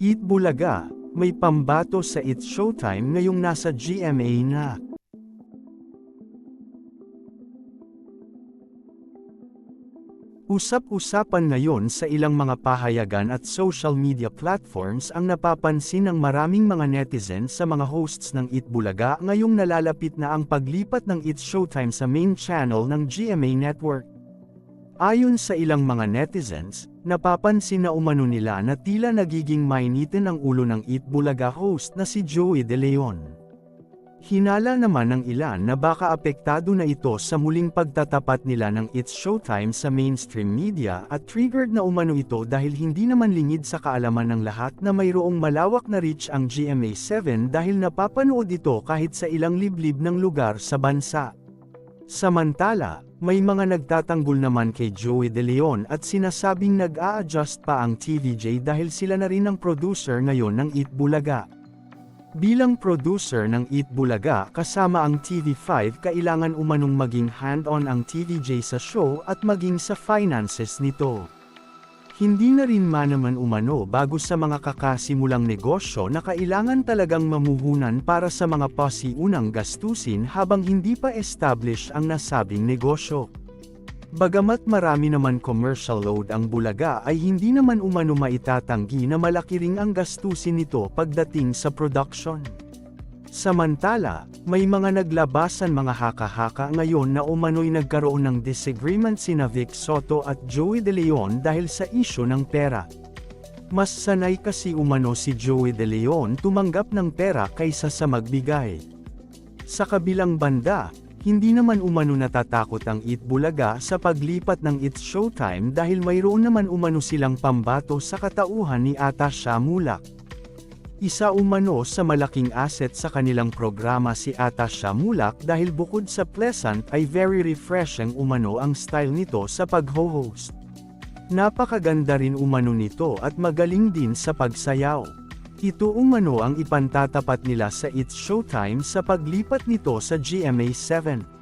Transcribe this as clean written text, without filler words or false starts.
Eat Bulaga, may pambato sa It's Showtime ngayong nasa GMA na. Usap-usapan ngayon sa ilang mga pahayagan at social media platforms ang napapansin ng maraming mga netizens sa mga hosts ng Eat Bulaga ngayong nalalapit na ang paglipat ng It's Showtime sa main channel ng GMA Network. Ayon sa ilang mga netizens, napapansin na umano nila na tila nagiging mainitin ang ulo ng Eat Bulaga host na si Joey De Leon. Hinala naman ng ilan na baka apektado na ito sa muling pagtatapat nila ng It's Showtime sa mainstream media at triggered na umano ito dahil hindi naman lingid sa kaalaman ng lahat na mayroong malawak na reach ang GMA7 dahil napapanood ito kahit sa ilang liblib ng lugar sa bansa. Samantala, may mga nagtatanggol naman kay Joey De Leon at sinasabing nag-a-adjust pa ang TVJ dahil sila na rin ang producer ngayon ng Eat Bulaga. Bilang producer ng Eat Bulaga kasama ang TV5 kailangan umanong maging hand-on ang TVJ sa show at maging sa finances nito. Hindi na rin naman umano bago sa mga kakasimulang negosyo na kailangan talagang mamuhunan para sa mga pasiunang gastusin habang hindi pa establish ang nasabing negosyo. Bagamat marami naman commercial load ang Bulaga ay hindi naman umano maitatanggi na malaki ring ang gastusin nito pagdating sa production. Samantala, may mga naglabasan mga haka-haka ngayon na umano'y nagkaroon ng disagreement sina Vic Soto at Joey De Leon dahil sa isyu ng pera. Mas sanay kasi umano si Joey De Leon tumanggap ng pera kaysa sa magbigay. Sa kabilang banda, hindi naman umano natatakot ang Eat Bulaga sa paglipat ng It's Showtime dahil mayroon naman umano silang pambato sa katauhan ni Atasha Mulak. Isa umano sa malaking asset sa kanilang programa si Atasha Mulak dahil bukod sa pleasant ay very refreshing umano ang style nito sa pag-host. Napakaganda rin umano nito at magaling din sa pagsayaw. Ito umano ang ipantatapat nila sa It's Showtime sa paglipat nito sa GMA7.